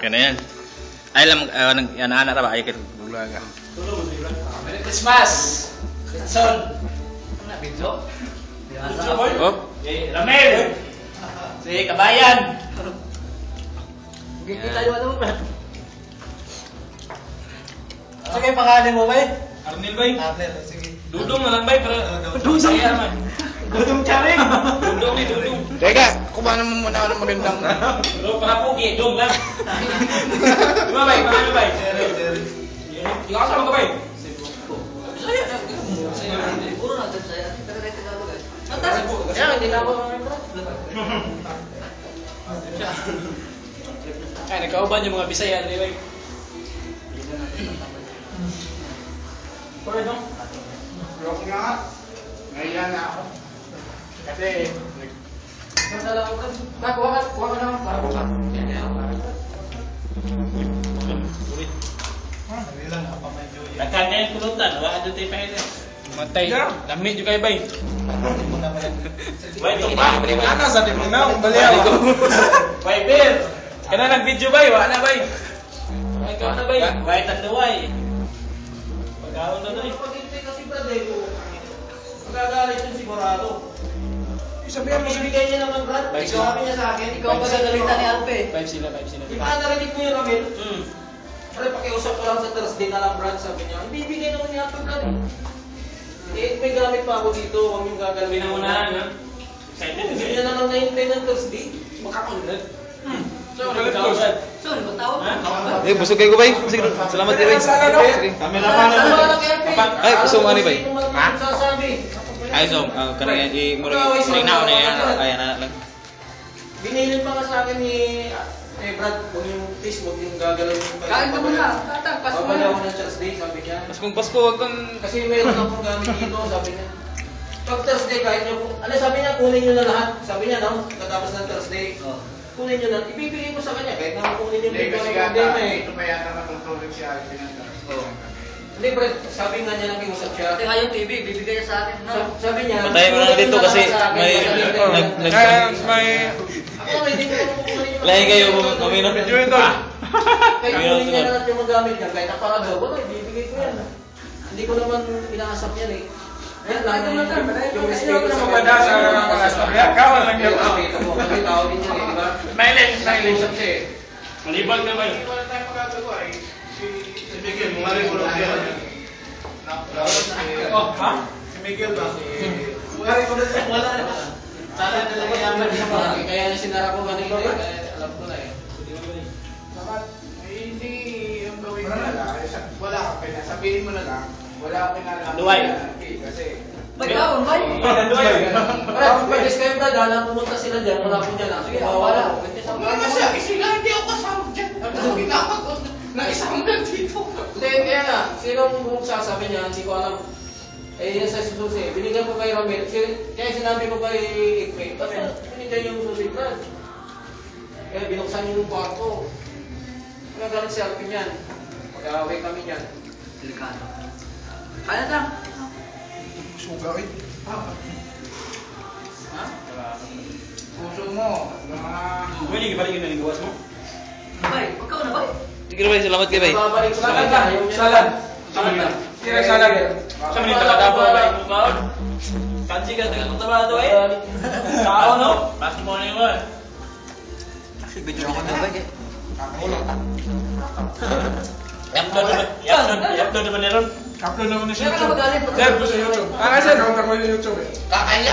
Kaya yan. Ay lang, anak-anak ba? Ay, bulaga. Merry Christmas! Son! Ano na, Binso? Oh? Ramel! Si Kabayan! Kita yung ano mo, Brad? Ano kayo pangalan mo, bay? Arnel bay. Arnel, sige. Dudong na lang bay para saya man. Dudong Charing! Dudong ni dudong. Teka, kumain mo muna ako ng magandang... Pero para pugi, dong lang. Di ba bay? Paano bay? Jerry. Ikaw kasama ka bay? Puro natin saya. Pero dito na ako, guys. Yan, hindi na ako bro. Ay, nagkauban yung mga Bisaya, di bay? Pwede no? Rock nga. Ngayon na ako. Kasi, Kuha ka naman para buka. Hindi lang ako medyo yun. Nagkanya yung pulutan, wala doon tayo pahilan. Matay, lamig yung kayo bay. Bay, ito ba? ano sa din mo na? Baliw. Bay, Ber! Kana nag-video bay, wala na bay. Ikaw na bay. Bay, tanduway. Pagkaon na doon. Pag-intay kasi Brad eh, magagalit yung sigurado. Sabihan mo Ibigay niya naman Brad, Bye, sabi niya sa akin, Ikaw ba gagalita ni Alpe? 5 sila. Di ba narinig mo yun, Ramil? Hmm. Pare, pakiusap ko lang sa Thursday na lang, Brad, sabi niya. Ibibigay naman niya ako, Brad. Eh, may gamit pa ako dito, huwag yung gagalawin. Pinangunahan, ha? Excited Hindi ka niya naman na-intay ng Thursday. Makakunod. Sorry, Sorry, magtawag Ha? ka. Eh, busog kayo ko, bay. Sige, salamat kayo, bay. Sige. Camera pa na. Ay, gusto mo ano, bay? Ha? Sasabi. Ay, so, kanina, muna na ako na yan. Ayan, anak lang. Binilin pa nga sa akin ni Brad, kung yung Facebook, yung gagalaw yung Kain ka muna. Tatang, pas mo Babala na. ko ng Thursday, sabi niya. Mas kung Pasko, wag kang... Kasi meron akong gamit dito, sabi niya. Pag Thursday, kahit niyo po, sabi niya, kunin niyo na lahat. Sabi niya, no, katapos ng Thursday, kunin niyo na, ibibigay ko sa kanya, kahit naman kunin niyo Hindi, kasi yung yata, problema eh. ito pa yata matutulog si Alvin ng Hindi, Brad, sabi nga niya nakiusap siya. Pati nga yung TV, bibigay niya sa akin. No? Sabi niya, Patay mo na dito kasi may... Ako, hindi ko naman kukunin yung Lahi kayo, mamino. Medyo ito. Kahit kunin niya na lahat yung magamit niya, kahit napakagaw, wala, ibibigay ko yan. Hindi ko naman inaasap yan eh. Yan lang, yung respeto sa Mabada sa mga storya. Kawan lang yun. Kita mo, kasi tao din yan eh, di ba? Smiling. Usap siya eh. Malibag na bay. Wala tayong magagawa eh. Si Miguel, mga regular yan. Oh, ha? Si Miguel ba? Wala na. Sana talaga yaman siya pa. Kaya niya sinara ko kanina eh, kaya alam ko na eh. Dapat, hindi yung gawin mo na lang. Wala ka pinag. Sabihin mo na lang. Wala ka pinag. Duway. Kasi, Magtawag, bay. Brad, pagkis kayo Brad, halang pumunta sila dyan, wala ko dyan. Sige, wala. sila hindi ako kasama dyan. Ano ginagawa ko na isang dito? Hindi, kaya nga, sinong sasabi niya, hindi ko alam. Eh, yan sa susi, binigyan ko kay Ramil. Kaya sinabi ko kay Ikme, ba't binigyan yung susi, Brad? Kaya binuksan niyo yung kwarto. Nagagalit si Alvin yan. Mag-aaway kami yan. Delikado. Kaya lang. Suga eh. Ha? Puso mo. Mga... Pwede ibalik yun na gawas mo? Bay, ikaw na, bay. Sige, bay. Salamat kayo, bay. Babalik ko Salad lang. lang. Salad. Salad lang. Tira salad. Sa mga taga-dabo bay mo ba? Kansi ka taga-tatabado eh. Tao no? Pas mo na yun. Video ako na, bay. I-upload naman niya ron. Upload naman na Kaya siya ka na magalit. Sir, gusto sa YouTube. Ah, sir, counter mo yung YouTube eh. Kakaya.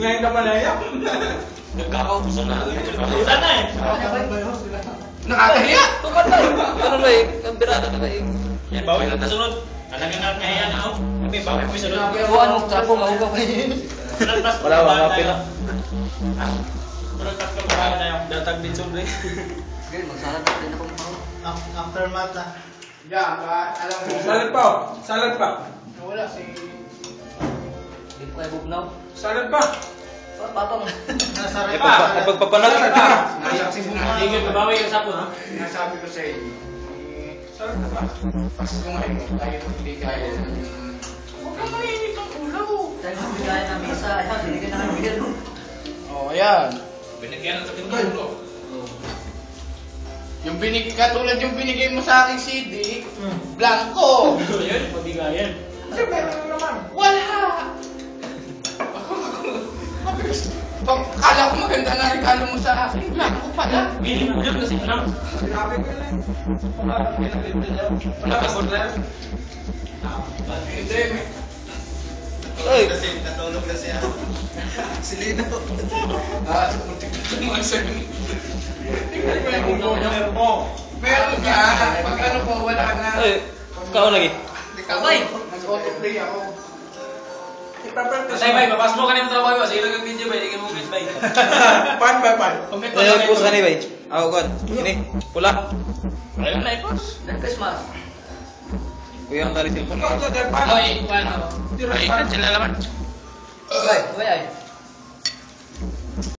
Ngayon ka pa na yan. Nagkakaubusan na. Sana eh. Nakakahiya! Tukan na. Ano, bay? Kambirada na, bay. Yan, bawi na kasunod. Talagang nakakahiya na ako. Sabi, bawi ko sunod. Buwan mo, trapo, mahugaw pa yun. Wala, pila. Sunod pas ka pa na yung datag din sobre. Sige, magsalat na rin akong mahugaw. Aftermath na. Yan, alam mo. Salad pa, salad pa. Wala si... Hindi ko kayo bugnaw. Salad pa. Papang. Nasa Eh, pagpapanag. Nasabi mo nga. Hindi ka babawi yung sapon ha? Nasabi ko sa inyo. Salad pa. Pas kumain mo, tayo hindi kaya. Huwag ka mainit ang ulaw. Dahil sa bigay na misa, ayan, hindi ka na kami bigyan. Oh, ayan. Binigyan ng sakit ng ulo. Katulad yung binigay mo sa akin CD, blanco. Yun, mabigayan. Kasi meron naman. Wala! Kala ko maganda na regalo mo sa akin. Blanco pala. Bili mo yun kasi alam. Sinabi ko yun eh. Wala ka sa na. Hindi. Ay! Natulog na siya. Si Lino. Mga sabi. Tingnan mo yung bubo. Meron mo. Meron nga. Pag ano po, wala na. Ay! Kao lagi. Abay! Nag-autoplay ako. Patay, bay, papas mo ka na yung trabaho. Sige lang ang video, bay. Hindi ka mo guys, bay. Pan. Ay, post ka ni bay. Ako kon. Ini, pula. Ayun na, ipos. Merry Christmas! Kuya ang tali cellphone. Ikaw to, Del Pan. Ay, ano? Ay, sila naman. Abay, abay ay.